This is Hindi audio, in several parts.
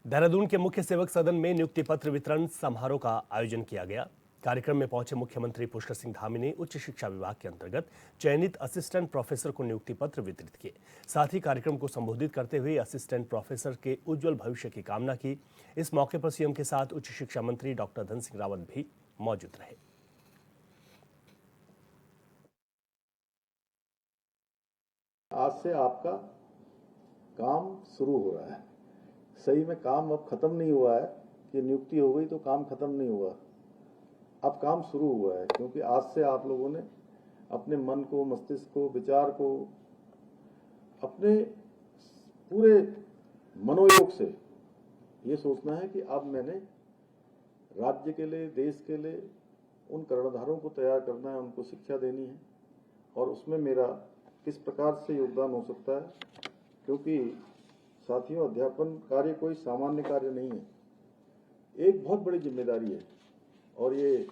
देहरादून के मुख्य सेवक सदन में नियुक्ति पत्र वितरण समारोह का आयोजन किया गया। कार्यक्रम में पहुंचे मुख्यमंत्री पुष्कर सिंह धामी ने उच्च शिक्षा विभाग के अंतर्गत चयनित असिस्टेंट प्रोफेसर को नियुक्ति पत्र वितरित किए। साथ ही कार्यक्रम को संबोधित करते हुए असिस्टेंट प्रोफेसर के उज्जवल भविष्य की कामना की। इस मौके पर सीएम के साथ उच्च शिक्षा मंत्री डॉक्टर धन सिंह रावत भी मौजूद रहे। आज से आपका काम शुरू हो रहा है। सही में काम अब खत्म नहीं हुआ है कि नियुक्ति हो गई तो काम खत्म नहीं हुआ। अब काम शुरू हुआ है, क्योंकि आज से आप लोगों ने अपने मन को, मस्तिष्क को, विचार को, अपने पूरे मनोयोग से ये सोचना है कि अब मैंने राज्य के लिए, देश के लिए उन कर्णधारों को तैयार करना है, उनको शिक्षा देनी है और उसमें मेरा किस प्रकार से योगदान हो सकता है। क्योंकि साथियों, अध्यापन कार्य कोई सामान्य कार्य नहीं है, एक बहुत बड़ी जिम्मेदारी है और ये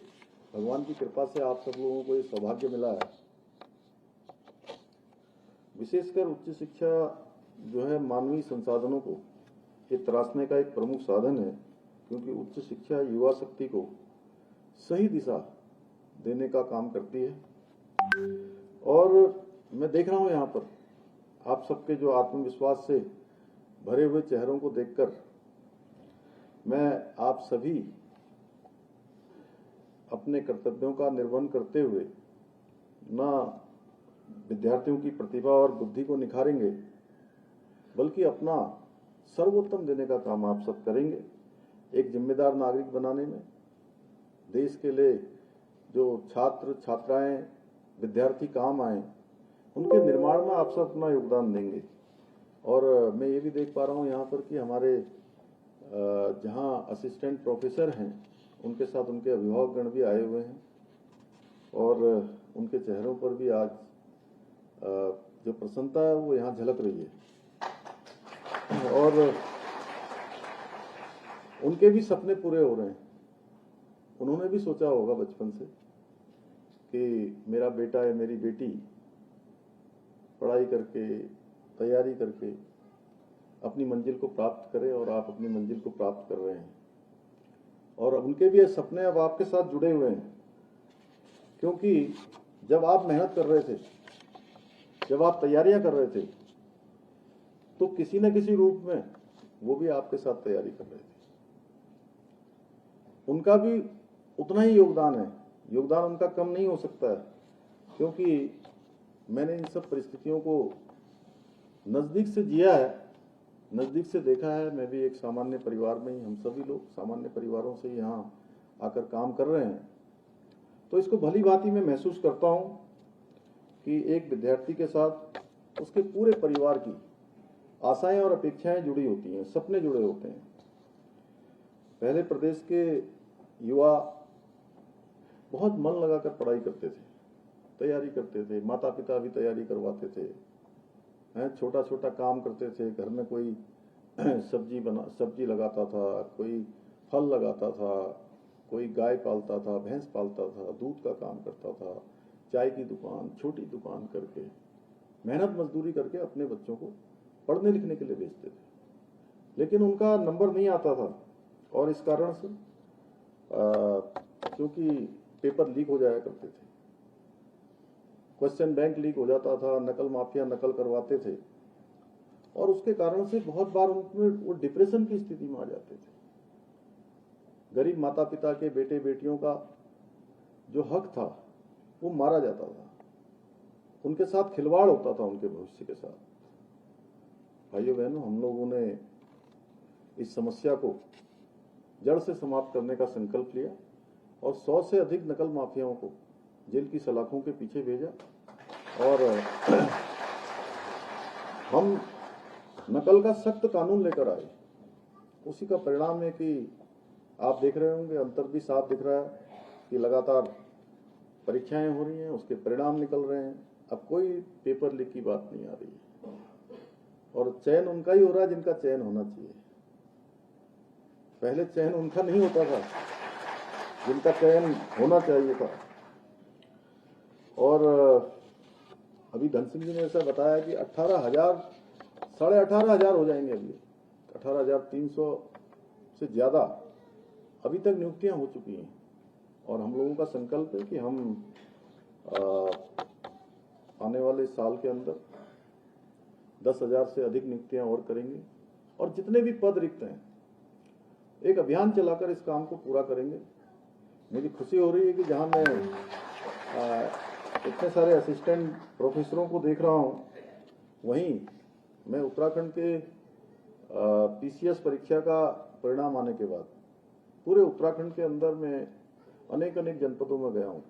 भगवान की कृपा से आप सब लोगों को ये सौभाग्य मिला है। विशेषकर उच्च शिक्षा जो है मानवीय संसाधनों को ये तराशने का एक प्रमुख साधन है, क्योंकि उच्च शिक्षा युवा शक्ति को सही दिशा देने का काम करती है। और मैं देख रहा हूं यहाँ पर आप सबके जो आत्मविश्वास से भरे हुए चेहरों को देखकर मैं आप सभी अपने कर्तव्यों का निर्वहन करते हुए न विद्यार्थियों की प्रतिभा और बुद्धि को निखारेंगे, बल्कि अपना सर्वोत्तम देने का काम आप सब करेंगे। एक जिम्मेदार नागरिक बनाने में देश के लिए जो छात्र छात्राएं विद्यार्थी काम आए, उनके निर्माण में आप सब अपना योगदान देंगे। और मैं ये भी देख पा रहा हूँ यहाँ पर कि हमारे जहाँ असिस्टेंट प्रोफेसर हैं उनके साथ उनके अभिभावकगण भी आए हुए हैं और उनके चेहरों पर भी आज जो प्रसन्नता है वो यहाँ झलक रही है और उनके भी सपने पूरे हो रहे हैं। उन्होंने भी सोचा होगा बचपन से कि मेरा बेटा या मेरी बेटी पढ़ाई करके, तैयारी करके अपनी मंजिल को प्राप्त करे और आप अपनी मंजिल को प्राप्त कर रहे हैं। और उनके भी ये सपने अब आपके साथ जुड़े हुए हैं, क्योंकि जब आप मेहनत कर रहे थे, जब आप तैयारियां कर रहे थे, तो किसी न किसी रूप में वो भी आपके साथ तैयारी कर रहे थे। उनका भी उतना ही योगदान है, योगदान उनका कम नहीं हो सकता है, क्योंकि मैंने इन सब परिस्थितियों को नज़दीक से जिया है, नज़दीक से देखा है। मैं भी एक सामान्य परिवार में ही, हम सभी लोग सामान्य परिवारों से यहाँ आकर काम कर रहे हैं, तो इसको भली भांति मैं महसूस करता हूँ कि एक विद्यार्थी के साथ उसके पूरे परिवार की आशाएं और अपेक्षाएं जुड़ी होती हैं, सपने जुड़े होते हैं। पहले प्रदेश के युवा बहुत मन लगाकर पढ़ाई करते थे, तैयारी करते थे, माता पिता भी तैयारी करवाते थे, छोटा छोटा काम करते थे। घर में कोई सब्जी लगाता था, कोई फल लगाता था, कोई गाय पालता था, भैंस पालता था, दूध का काम करता था, चाय की दुकान, छोटी दुकान करके मेहनत मजदूरी करके अपने बच्चों को पढ़ने लिखने के लिए भेजते थे। लेकिन उनका नंबर नहीं आता था और इस कारण से क्योंकि पेपर लीक हो जाया करते थे, क्वेश्चन बैंक लीक हो जाता था, नकल माफिया नकल करवाते थे और उसके कारण से बहुत बार उनमें वो डिप्रेशन की स्थिति में आ जाते थे। गरीब माता पिता के बेटे बेटियों का जो हक था वो मारा जाता था, उनके साथ खिलवाड़ होता था, उनके भविष्य के साथ। भाइयों बहनों, हम लोगों ने इस समस्या को जड़ से समाप्त करने का संकल्प लिया और 100 से अधिक नकल माफियाओं को जेल की सलाखों के पीछे भेजा और हम नकल का सख्त कानून लेकर आए। उसी का परिणाम है कि आप देख रहे होंगे, अंतर भी साफ दिख रहा है कि लगातार परीक्षाएं हो रही हैं, उसके परिणाम निकल रहे हैं। अब कोई पेपर लीक की बात नहीं आ रही है और चयन उनका ही हो रहा है जिनका चयन होना चाहिए। पहले चयन उनका नहीं होता था जिनका चयन होना चाहिए था। और अभी धन सिंह जी ने ऐसा बताया कि 18,000, 18,500 हो जाएंगे। अभी 18,300 से ज़्यादा अभी तक नियुक्तियां हो चुकी हैं और हम लोगों का संकल्प है कि हम आने वाले साल के अंदर 10,000 से अधिक नियुक्तियां और करेंगे और जितने भी पद रिक्त हैं एक अभियान चलाकर इस काम को पूरा करेंगे। मुझे खुशी हो रही है कि जहां मैं इतने सारे असिस्टेंट प्रोफेसरों को देख रहा हूं, वहीं मैं उत्तराखंड के पीसीएस परीक्षा का परिणाम आने के बाद पूरे उत्तराखंड के अंदर मैं अनेक जनपदों में गया हूं।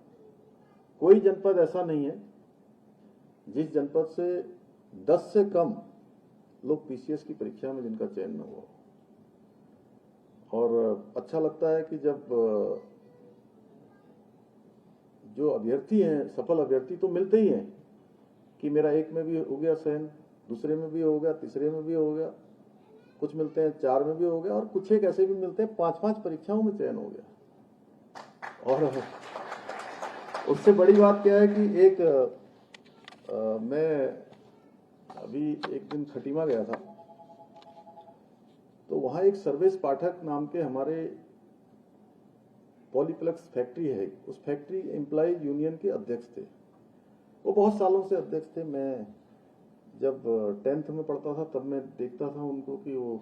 कोई जनपद ऐसा नहीं है जिस जनपद से 10 से कम लोग पीसीएस की परीक्षा में जिनका चयन न हुआ। और अच्छा लगता है कि जब जो अभ्यर्थी हैं, सफल अभ्यर्थी तो मिलते ही हैं कि मेरा एक में भी हो गया चयन, दूसरे में भी हो गया, तीसरे में भी हो गया, कुछ मिलते हैं 4 में भी हो गया और कुछ एक ऐसे भी मिलते हैं 5-5 परीक्षाओं में चयन हो गया। और उससे बड़ी बात क्या है कि एक मैं अभी एक दिन खटीमा गया था, तो वहां एक सर्वेश पाठक नाम के हमारे पॉलीप्लेक्स फैक्ट्री है, उस फैक्ट्री एम्प्लॉय यूनियन के अध्यक्ष थे। वो बहुत सालों से अध्यक्ष थे। मैं जब 10th में पढ़ता था तब मैं देखता था उनको कि वो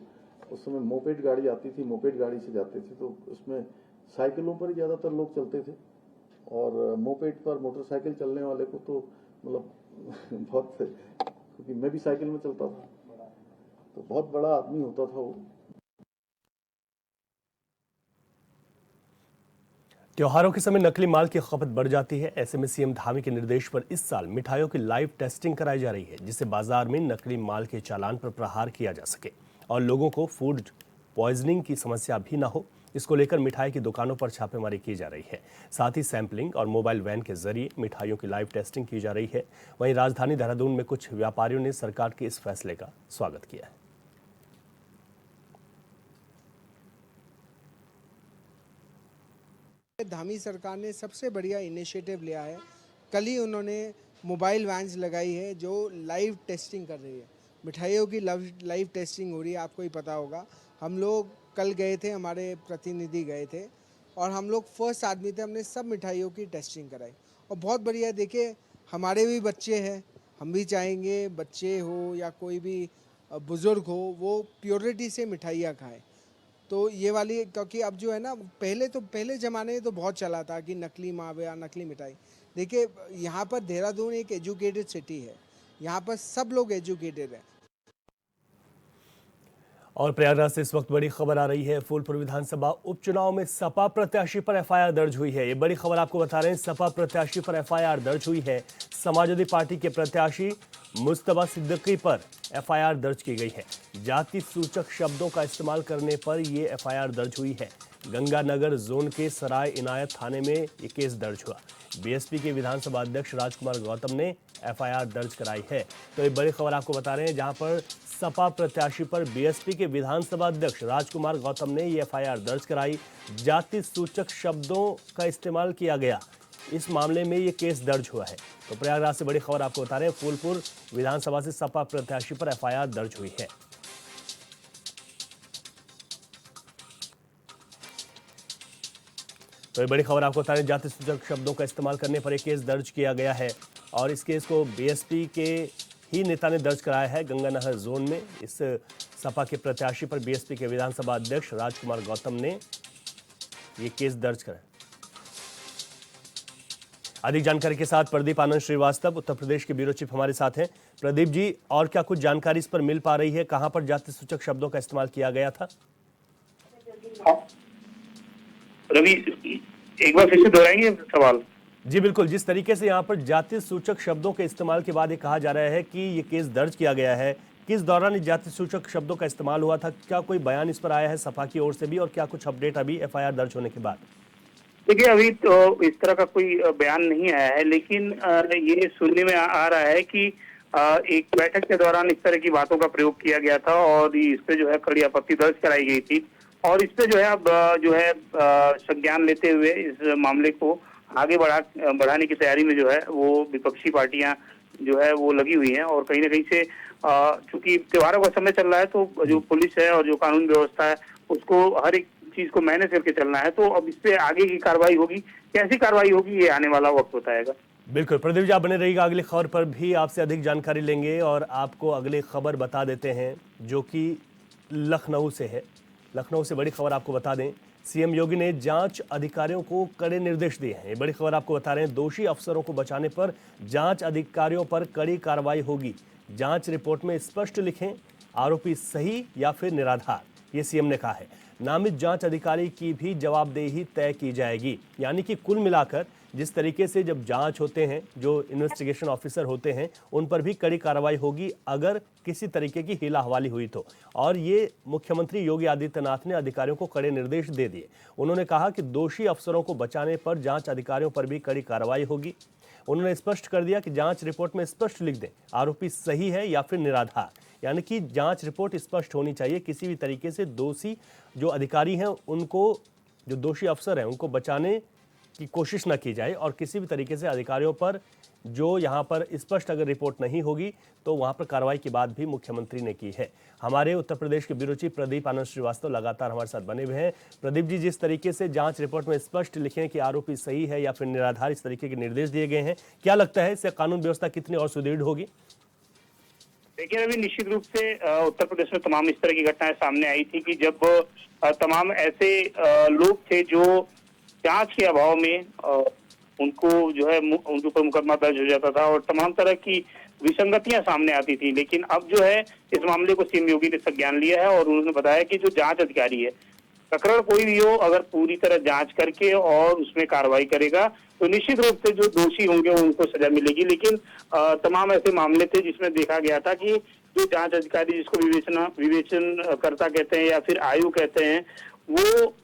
उस समय मोपेड गाड़ी आती थी, मोपेड गाड़ी से जाते थे, तो उसमें साइकिलों पर ही ज़्यादातर लोग चलते थे और मोपेड पर मोटरसाइकिल चलने वाले को तो मतलब बहुत, क्योंकि मैं भी साइकिल में चलता था, तो बहुत बड़ा आदमी होता था वो। त्योहारों के समय नकली माल की खपत बढ़ जाती है। ऐसे में सीएम धामी के निर्देश पर इस साल मिठाइयों की लाइव टेस्टिंग कराई जा रही है, जिससे बाजार में नकली माल के चालान पर प्रहार किया जा सके और लोगों को फूड पॉइजनिंग की समस्या भी ना हो। इसको लेकर मिठाई की दुकानों पर छापेमारी की जा रही है। साथ ही सैंपलिंग और मोबाइल वैन के जरिए मिठाइयों की लाइव टेस्टिंग की जा रही है। वहीं राजधानी देहरादून में कुछ व्यापारियों ने सरकार के इस फैसले का स्वागत किया है। धामी सरकार ने सबसे बढ़िया इनिशिएटिव लिया है। कल ही उन्होंने मोबाइल वैन्स लगाई है जो लाइव टेस्टिंग कर रही है। मिठाइयों की लाइव टेस्टिंग हो रही है, आपको ही पता होगा। हम लोग कल गए थे, हमारे प्रतिनिधि गए थे और हम लोग फर्स्ट आदमी थे, हमने सब मिठाइयों की टेस्टिंग कराई और बहुत बढ़िया। देखिए, हमारे भी बच्चे हैं, हम भी चाहेंगे बच्चे हो या कोई भी बुज़ुर्ग हो वो प्योरिटी से मिठाइयाँ खाएँ। तो ये वाली, क्योंकि अब जो है ना, पहले ज़माने में तो बहुत चला था कि नकली मावे या नकली मिठाई। देखिए, यहाँ पर देहरादून एक एजुकेटेड सिटी है, यहाँ पर सब लोग एजुकेटेड हैं। और प्रयागराज से इस वक्त बड़ी खबर आ रही है। फूलपुर विधानसभा उपचुनाव में सपा प्रत्याशी पर एफआईआर दर्ज हुई है। ये बड़ी खबर आपको बता रहे हैं, सपा प्रत्याशी पर एफआईआर दर्ज हुई है। समाजवादी पार्टी के प्रत्याशी मुस्तबा सिद्दीकी पर एफआईआर दर्ज की गई है। जाति सूचक शब्दों का इस्तेमाल करने पर यह एफआईआर दर्ज हुई है। गंगानगर जोन के सराय इनायत थाने में ये केस दर्ज हुआ। बीएसपी के विधानसभा अध्यक्ष राजकुमार गौतम ने एफआईआर दर्ज कराई है। तो ये बड़ी खबर आपको बता रहे हैं, जहां पर सपा प्रत्याशी पर बीएसपी के विधानसभा अध्यक्ष राजकुमार गौतम ने ये एफआईआर दर्ज कराई। जाति सूचक शब्दों का इस्तेमाल किया गया, इस मामले में ये केस दर्ज हुआ है। तो प्रयागराज से बड़ी खबर आपको बता रहे हैं, फूलपुर विधानसभा से सपा प्रत्याशी पर एफआईआर दर्ज हुई है। तो ये बड़ी खबर आपको बता रहे हैं, जाति सूचक शब्दों का इस्तेमाल करने पर एक केस दर्ज किया गया है और इस केस को बीएसपी के ही नेता ने दर्ज कराया है गंगानगर जोन में। इस सपा के प्रत्याशी पर बीएसपी के विधानसभा अध्यक्ष राजकुमार गौतम ने ये केस दर्ज कराया। अधिक जानकारी के साथ प्रदीप आनंद श्रीवास्तव, उत्तर प्रदेश के ब्यूरो चीफ हमारे साथ हैं। प्रदीप जी, और क्या कुछ जानकारी इस पर मिल पा रही है? कहां पर जाति सूचक शब्दों का इस्तेमाल किया गया था? रवि, एक बार फिर से दोहराएंगे सवाल? जी बिल्कुल। जिस तरीके से यहाँ पर जाति सूचक शब्दों के इस्तेमाल के बाद ये कहा जा रहा है कि ये केस दर्ज किया गया है, किस दौरान इस जाति सूचक शब्दों का इस्तेमाल हुआ था? क्या कोई बयान इस पर आया है सपा की ओर से भी, और क्या कुछ अपडेट अभी एफआईआर दर्ज होने के बाद? देखिए, अभी तो इस तरह का कोई बयान नहीं आया है, लेकिन ये सुनने में आ रहा है कि एक बैठक के दौरान इस तरह की बातों का प्रयोग किया गया था और इस पे जो है कड़ी आपत्ति दर्ज कराई गई थी और इस पे जो है अब जो है संज्ञान लेते हुए इस मामले को आगे बढ़ाने की तैयारी में जो है वो विपक्षी पार्टियां जो है वो लगी हुई हैं। और कहीं ना कहीं से चूंकि त्योहारों का समय चल रहा है, तो जो पुलिस है और जो कानून व्यवस्था है उसको हर एक चीज को मैनेज करके चलना है। तो अब इस पे आगे की कार्रवाई होगी, कैसी कार्रवाई होगी ये आने वाला वक्त बताएगा। बिल्कुल प्रदीप जी, आप बने रहिएगा, अगली खबर पर भी आपसे अधिक जानकारी लेंगे और आपको अगली खबर बता देते हैं जो कि लखनऊ से है। लखनऊ से बड़ी खबर आपको बता दें, सीएम योगी ने जांच अधिकारियों को कड़े निर्देश दिए हैं। ये बड़ी खबर आपको बता रहे हैं, दोषी अफसरों को बचाने पर जांच अधिकारियों पर कड़ी कार्रवाई होगी। जांच रिपोर्ट में स्पष्ट लिखें आरोपी सही या फिर निराधार, ये सीएम ने कहा है। नामित जांच अधिकारी की भी जवाबदेही तय की जाएगी। यानी कि कुल मिलाकर जिस तरीके से जब जांच होते हैं, जो इन्वेस्टिगेशन ऑफिसर होते हैं, उन पर भी कड़ी कार्रवाई होगी अगर किसी तरीके की हीला हवाली हुई तो। और ये मुख्यमंत्री योगी आदित्यनाथ ने अधिकारियों को कड़े निर्देश दे दिए। उन्होंने कहा कि दोषी अफसरों को बचाने पर जांच अधिकारियों पर भी कड़ी कार्रवाई होगी। उन्होंने स्पष्ट कर दिया कि जांच रिपोर्ट में स्पष्ट लिख दें आरोपी सही है या फिर निराधार। यानी कि जांच रिपोर्ट स्पष्ट होनी चाहिए, किसी भी तरीके से दोषी जो अधिकारी हैं उनको, जो दोषी अफसर हैं उनको बचाने की कोशिश न की जाए। और किसी भी तरीके से अधिकारियों पर जो यहाँ पर स्पष्ट अगर रिपोर्ट नहीं होगी तो वहाँ पर कार्रवाई की बात भी मुख्यमंत्री ने की है। हमारे उत्तर प्रदेश के ब्यूरो चीफ प्रदीप आनंद श्रीवास्तव लगातार हमारे साथ बने हुए हैं। प्रदीप जी, जिस तरीके से जांच रिपोर्ट में स्पष्ट लिखें कि आरोपी सही है या फिर निराधार, इस तरीके के निर्देश दिए गए हैं, क्या लगता है इससे कानून व्यवस्था कितनी और सुदृढ़ होगी? देखिए अभी निश्चित रूप से उत्तर प्रदेश में तमाम इस तरह की घटनाएं सामने आई थी कि जब तमाम ऐसे लोग थे जो जांच के अभाव में उनको जो है उनके ऊपर मुकदमा दर्ज हो जाता था और तमाम तरह की विसंगतियां सामने आती थी। लेकिन अब जो है इस मामले को सीएम योगी ने संज्ञान लिया है और उन्होंने बताया कि जो जांच अधिकारी है, प्रकरण कोई भी हो, अगर पूरी तरह जांच करके और उसमें कार्रवाई करेगा तो निश्चित रूप से जो दोषी होंगे उनको सजा मिलेगी। लेकिन तमाम ऐसे मामले थे जिसमें देखा गया था कि जो जांच अधिकारी, जिसको विवेचन करता कहते हैं या फिर आयु कहते हैं, वो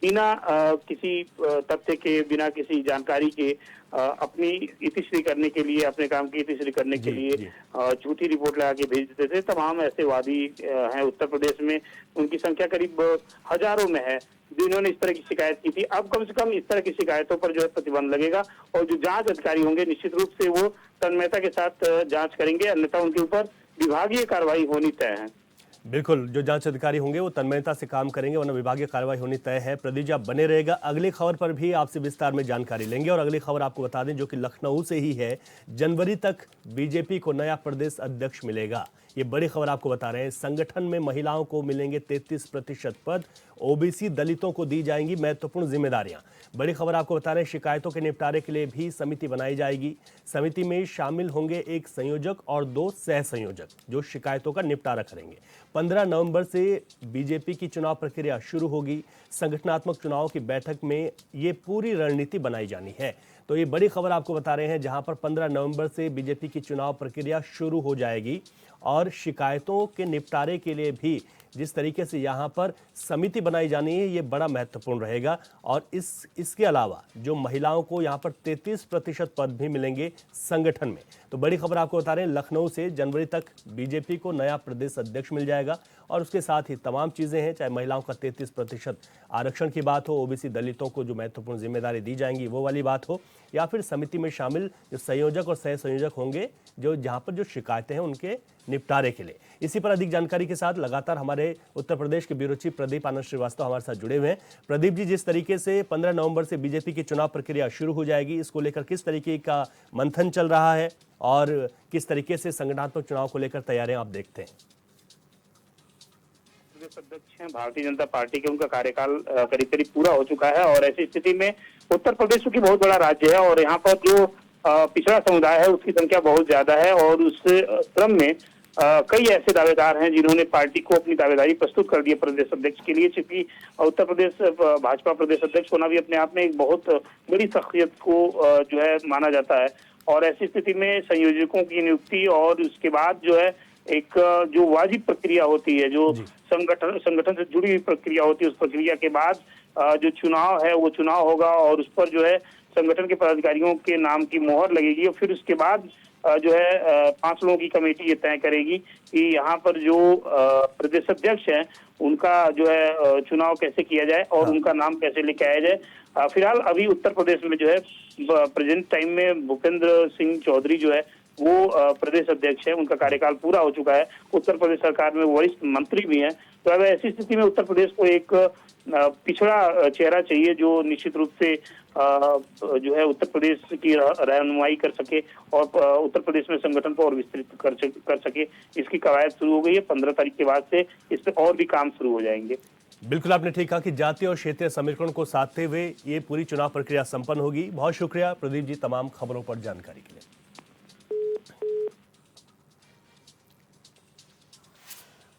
बिना किसी तथ्य के, बिना किसी जानकारी के अपनी इतिश्री करने के लिए, अपने काम की इतिश्री करने के लिए झूठी रिपोर्ट लगा के भेज देते थे। तमाम ऐसे वादी हैं उत्तर प्रदेश में, उनकी संख्या करीब हजारों में है जिन्होंने इस तरह की शिकायत की थी। अब कम से कम इस तरह की शिकायतों पर जो है प्रतिबंध लगेगा और जो जांच अधिकारी होंगे निश्चित रूप से वो तन्मयता के साथ जांच करेंगे, अन्यथा उनके ऊपर विभागीय कार्रवाई होनी तय है। बिल्कुल, जो जांच अधिकारी होंगे वो तन्मयता से काम करेंगे, वरना विभागीय कार्रवाई होनी तय है। प्रदीप जी, आप बने रहेगा, अगली खबर पर भी आपसे विस्तार में जानकारी लेंगे। और अगली खबर आपको बता दें जो कि लखनऊ से ही है, जनवरी तक बीजेपी को नया प्रदेश अध्यक्ष मिलेगा। ये बड़ी खबर आपको बता रहे हैं। संगठन में महिलाओं को मिलेंगे 33% पद, ओबीसी दलितों को दी जाएंगी महत्वपूर्ण जिम्मेदारियां। बड़ी खबर आपको बता रहे हैं, शिकायतों के निपटारे के लिए भी समिति बनाई जाएगी। समिति में शामिल होंगे एक संयोजक और 2 सह संयोजक जो शिकायतों का निपटारा करेंगे। 15 नवंबर से बीजेपी की चुनाव प्रक्रिया शुरू होगी। संगठनात्मक चुनाव की बैठक में ये पूरी रणनीति बनाई जानी है। तो ये बड़ी खबर आपको बता रहे हैं, जहां पर 15 नवंबर से बीजेपी की चुनाव प्रक्रिया शुरू हो जाएगी और शिकायतों के निपटारे के लिए भी जिस तरीके से यहाँ पर समिति बनाई जानी है, ये बड़ा महत्वपूर्ण रहेगा। और इसके अलावा जो महिलाओं को यहाँ पर 33% पद भी मिलेंगे संगठन में। तो बड़ी खबर आपको बता रहे हैं, लखनऊ से जनवरी तक बीजेपी को नया प्रदेश अध्यक्ष मिल जाएगा और उसके साथ ही तमाम चीज़ें हैं, चाहे महिलाओं का 33% आरक्षण की बात हो, ओबीसी दलितों को जो महत्वपूर्ण जिम्मेदारी दी जाएंगी वो वाली बात हो, या फिर समिति में शामिल जो संयोजक और सह संयोजक होंगे जो जहाँ पर जो शिकायतें हैं उनके निपटारे के लिए। इसी पर अधिक जानकारी के साथ लगातार हमारे उत्तर प्रदेश के ब्यूरो चीफ प्रदीप आनंद श्रीवास्तव हमारे साथ जुड़े हुए हैं। प्रदीप जी, जिस तरीके से 15 नवंबर से बीजेपी की चुनाव प्रक्रिया शुरू हो जाएगी, इसको लेकर किस तरीके का मंथन चल रहा है और किस तरीके से संगठनात्मक चुनाव को लेकर तैयारियां आप देखते हैं? प्रदेश अध्यक्ष हैं भारतीय जनता पार्टी के, उनका कार्यकाल करीब करीब पूरा हो चुका है और ऐसी स्थिति में उत्तर प्रदेश की बहुत बड़ा राज्य है और यहाँ पर जो पिछड़ा समुदाय है उसकी संख्या बहुत ज्यादा है और उस क्रम में कई ऐसे दावेदार हैं जिन्होंने पार्टी को अपनी दावेदारी प्रस्तुत कर दी है प्रदेश अध्यक्ष के लिए। चूंकि उत्तर प्रदेश भाजपा प्रदेश अध्यक्ष होना भी अपने आप में एक बहुत बड़ी शख्सियत को जो है माना जाता है और ऐसी स्थिति में संयोजकों की नियुक्ति और उसके बाद जो है एक जो वाजिब प्रक्रिया होती है, जो संगठन से जुड़ी हुई प्रक्रिया होती है, उस प्रक्रिया के बाद जो चुनाव है वो चुनाव होगा और उस पर जो है संगठन के पदाधिकारियों के नाम की मोहर लगेगी और फिर उसके बाद जो है 5 लोगों की कमेटी ये तय करेगी कि यहाँ पर जो प्रदेश अध्यक्ष हैं उनका जो है चुनाव कैसे किया जाए और उनका नाम कैसे लेके आया जाए। फिलहाल अभी उत्तर प्रदेश में जो है प्रेजेंट टाइम में भूपेंद्र सिंह चौधरी जो है वो प्रदेश अध्यक्ष है, उनका कार्यकाल पूरा हो चुका है, उत्तर प्रदेश सरकार में वरिष्ठ मंत्री भी हैं। तो अब ऐसी स्थिति में उत्तर प्रदेश को एक पिछड़ा चेहरा चाहिए जो निश्चित रूप से जो है उत्तर प्रदेश की रहनुमाई कर सके और उत्तर प्रदेश में संगठन को और विस्तृत कर सके। इसकी कवायद शुरू हो गई है। 15 तारीख के बाद से इस पे और भी काम शुरू हो जाएंगे। बिल्कुल आपने ठीक कहा कि जातीय और क्षेत्रीय समीकरण को साधते हुए ये पूरी चुनाव प्रक्रिया संपन्न होगी। बहुत शुक्रिया प्रदीप जी तमाम खबरों पर जानकारी के लिए।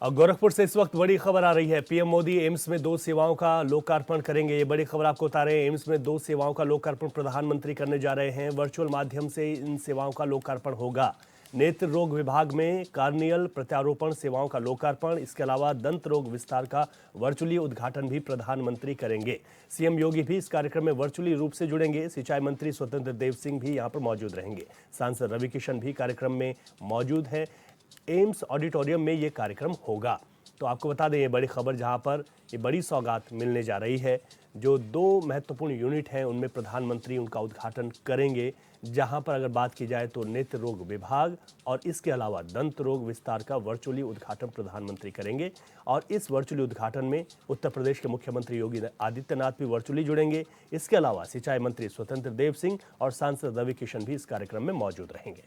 अब गोरखपुर से इस वक्त बड़ी खबर आ रही है। पीएम मोदी एम्स में 2 सेवाओं का लोकार्पण करेंगे। ये बड़ी खबर आपको बता रहे हैं। एम्स में 2 सेवाओं का लोकार्पण प्रधानमंत्री करने जा रहे हैं। वर्चुअल माध्यम से इन सेवाओं का लोकार्पण होगा। नेत्र रोग विभाग में कार्नियल प्रत्यारोपण सेवाओं का लोकार्पण, इसके अलावा दंत रोग विस्तार का वर्चुअली उद्घाटन भी प्रधानमंत्री करेंगे। सीएम योगी भी इस कार्यक्रम में वर्चुअली रूप से जुड़ेंगे। सिंचाई मंत्री स्वतंत्र देव सिंह भी यहां पर मौजूद रहेंगे। सांसद रवि किशन भी कार्यक्रम में मौजूद हैं। एम्स ऑडिटोरियम में ये कार्यक्रम होगा। तो आपको बता दें ये बड़ी खबर, जहां पर ये बड़ी सौगात मिलने जा रही है। जो 2 महत्वपूर्ण यूनिट हैं उनमें प्रधानमंत्री उनका उद्घाटन करेंगे। जहां पर अगर बात की जाए तो नेत्र रोग विभाग और इसके अलावा दंत रोग विस्तार का वर्चुअली उद्घाटन प्रधानमंत्री करेंगे। और इस वर्चुअली उद्घाटन में उत्तर प्रदेश के मुख्यमंत्री योगी आदित्यनाथ भी वर्चुअली जुड़ेंगे। इसके अलावा सिंचाई मंत्री स्वतंत्र देव सिंह और सांसद रवि किशन भी इस कार्यक्रम में मौजूद रहेंगे।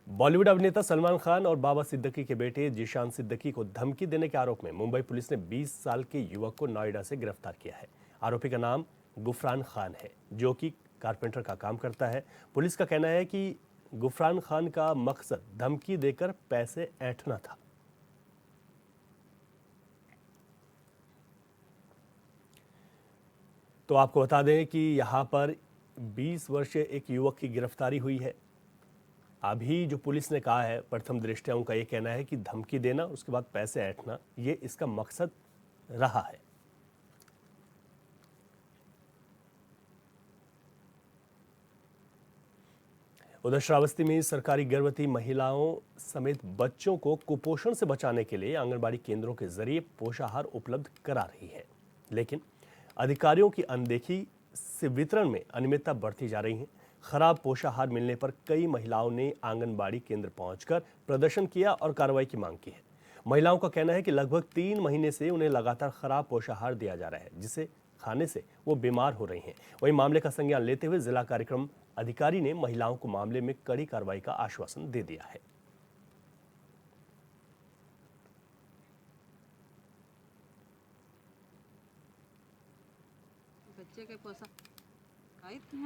बॉलीवुड अभिनेता सलमान खान और बाबा सिद्दीकी के बेटे जीशान सिद्दीकी को धमकी देने के आरोप में मुंबई पुलिस ने 20 साल के युवक को नोएडा से गिरफ्तार किया है। आरोपी का नाम गुफरान खान है, जो कि कारपेंटर का काम करता है। पुलिस का कहना है कि गुफरान खान का मकसद धमकी देकर पैसे ऐंठना था। तो आपको बता दें कि यहाँ पर 20 वर्षीय एक युवक की गिरफ्तारी हुई है। अभी जो पुलिस ने कहा है, प्रथम दृष्टया उनका ये कहना है कि धमकी देना, उसके बाद पैसे ऐंठना, ये इसका मकसद रहा है। उधर श्रावस्ती में सरकारी गर्भवती महिलाओं समेत बच्चों को कुपोषण से बचाने के लिए आंगनबाड़ी केंद्रों के जरिए पोषाहार उपलब्ध करा रही है, लेकिन अधिकारियों की अनदेखी से वितरण में अनियमितता बढ़ती जा रही है। खराब पोषाहार मिलने पर कई महिलाओं ने आंगनबाड़ी केंद्र पहुंचकर प्रदर्शन किया और कार्रवाई की मांग की है। महिलाओं का कहना है कि लगभग 3 महीने से उन्हें लगातार खराब पोषाहार दिया जा रहा है, जिसे खाने से वो बीमार हो रही हैं। वहीं मामले का संज्ञान लेते हुए जिला कार्यक्रम अधिकारी ने महिलाओं को मामले में कड़ी कार्रवाई का आश्वासन दे दिया है। बच्चे के पोसा आई थी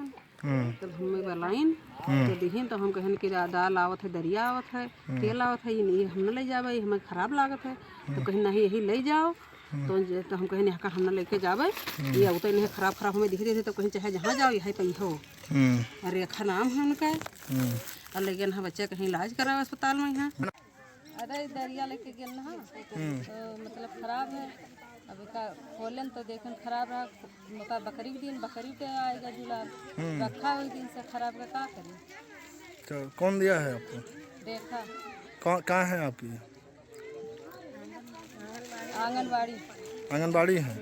तब हम बलाइन तो दिहिन तो हम कहन कि दाल आवत है, दरिया आवत है, तेल आवत है, ये हम न ले जावे, हमें खराब लागत है। तो कहीं नहीं यही ले जाओ। तो हम कहें यहाँ हम न लेके जावे, ये आवते नहीं खराब हमें दिख रही थी। तो कहीं चाहे जहाँ जाओ यहाँ पे हो। अरे रेखा नाम है उनका। और लेकिन हाँ बच्चे कहीं इलाज कराओ अस्पताल में यहाँ। अरे दरिया लेके गए ना तो मतलब खराब है। अब का खोलन तो देखें खराब रहा। मतलब बकरी के दिन बकरी पे आएगा जुलाब, रखा हुई दिन से खराब का क्या करें। तो कौन दिया है आपको? देखा कहाँ है आपकी? आंगनबाड़ी। आंगनबाड़ी है।